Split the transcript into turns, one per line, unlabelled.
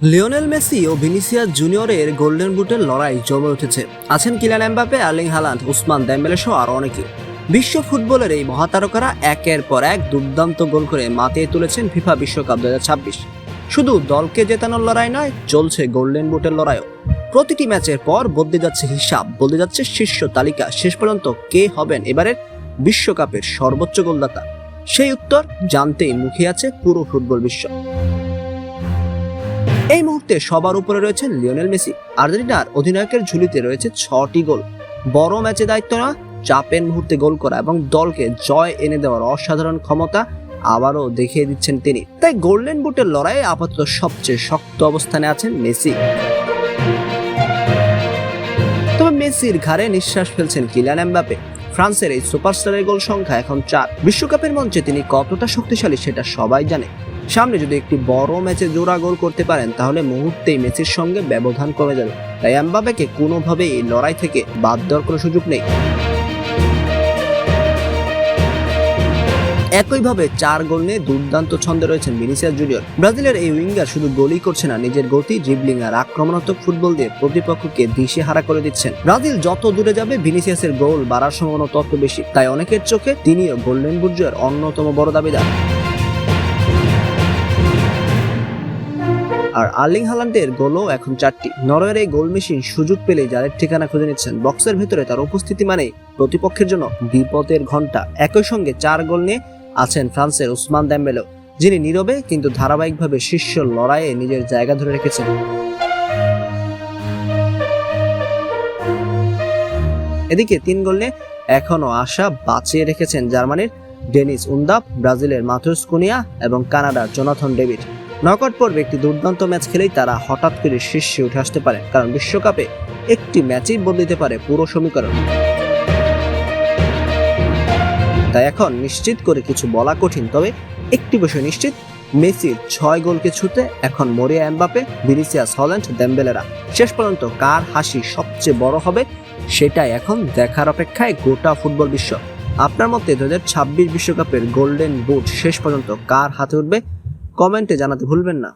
Lionel Messi ও Vinicius জুনিয়রের golden বুটের লড়াই জমে উঠেছে। আছেন Kylian Mbappe, Erling Haaland, Ousmane Dembele সহ আরো অনেকে। বিশ্ব ফুটবলের এই মহাতারকারা একের পর এক দুর্দান্ত গোল করে মাতিয়ে তুলেছেন ফিফা বিশ্বকাপ 2026। শুধু দলকে জেতানোর লড়াই নয়, চলছে গোল্ডেন বুটের লড়াইও। প্রতিটি ম্যাচের পর বদলে যাচ্ছে হিসাব, বদলে যাচ্ছে শীর্ষ তালিকা। শেষ পর্যন্ত কে হবেন এবারের বিশ্বকাপের সর্বোচ্চ গোলদাতা, সেই উত্তর জানতেই মুখিয়ে আছে পুরো ফুটবল বিশ্ব। এই মুহূর্তে সবার উপরে রয়েছেন লিওনেল মেসি। আর্জেন্টিনার অধিনায়কের ঝুলিতে রয়েছে 6টি গোল। বড় ম্যাচে দায়িত্ব নেওয়া, চাপের মুহূর্তে গোল করা এবং দলকে জয় এনে দেওয়ার অসাধারণ ক্ষমতা আবারও দেখিয়ে দিচ্ছেন তিনি। তাই গোল্ডেন বুটের লড়াইয়ে আপাতত সবচেয়ে শক্ত অবস্থানে আছেন মেসি। তবে মেসির ঘাড়ে নিঃশ্বাস ফেলছেন কিলিয়ান এমবাপ্পে। ফ্রান্সের এই সুপারস্টারের গোল সংখ্যা এখন 4। বিশ্বকাপের মঞ্চে তিনি কতটা শক্তিশালী সেটা সবাই জানে। সামনে যদি একটি বড় ম্যাচে জোড়া গোল করতে পারেন তাহলে মুহূর্তেই মেসির সঙ্গে ব্যবধান কমে যাবে। তাই এমবাপ্পেকে কোনোভাবেই এই লড়াই থেকে বাদ দেওয়ার কোনো সুযোগ নেই। একইভাবে 4 গোল নিয়ে দুর্দান্ত ছন্দে রয়েছেন ভিনিসিয়াস জুনিয়র। ব্রাজিলের এই উইঙ্গার শুধু গোলই করছে না, নিজের গতি, ড্রিবলিং আর আক্রমণাত্মক ফুটবল দিয়ে প্রতিপক্ষকে দিশেহারা করে দিচ্ছেন। ব্রাজিল যত দূরে যাবে ভিনিসিয়াসের গোল বাড়ার সম্ভাবনা তত বেশি। তাই অনেকের চোখে তিনিও গোল্ডেন বুট জয়ের অন্যতম বড় দাবিদার। আর আর্লিং হালান্ডের গোলও এখন 4টি। নরওয়ের এই গোল মেশিন সুযোগ পেলেই যাদের ঠিকানা খুঁজে নিচ্ছেন। বক্সের ভেতরে তার উপস্থিতি মানে প্রতিপক্ষের জন্য বিপদের ঘন্টা। একই সঙ্গে 4 গোল নিয়ে আছেন ফ্রান্সের উসমান দেম্বেলে, যিনি নীরবে কিন্তু ধারাবাহিকভাবে শীর্ষ লড়াইয়ে নিজের জায়গা ধরে রেখেছেন। এদিকে 3 গোল নিয়ে এখনো আশা বাঁচিয়ে রেখেছেন জার্মানির ডেনিস উনদাপ, ব্রাজিলের মাথিউস কুনিয়া এবং কানাডার জোনাথন ডেভিড। নকআউট পর্বে একটি দুর্দান্ত ম্যাচ খেলেই তারা হঠাৎ করে শীর্ষে উঠে আসতে পারে, কারণ বিশ্বকাপে একটি ম্যাচই বদলে দিতে পারে পুরো সমীকরণ। তাই এখন নিশ্চিত করে কিছু বলা কঠিন, তবে একটি বিষয় নিশ্চিত, মেসির 6 গোলকে ছুঁতে এখন মরিয়া এমবাপ্পে, ভিনিসিয়াস, হল্যান্ড, দেম্বেলেরা। শেষ পর্যন্ত কার হাসি সবচেয়ে বড় হবে সেটাই এখন দেখার অপেক্ষায় গোটা ফুটবল বিশ্ব। আপনার মতে 2026 বিশ্বকাপের গোল্ডেন বুট শেষ পর্যন্ত কার হাতে উঠবে? কমেন্টে জানাতে ভুলবেন না।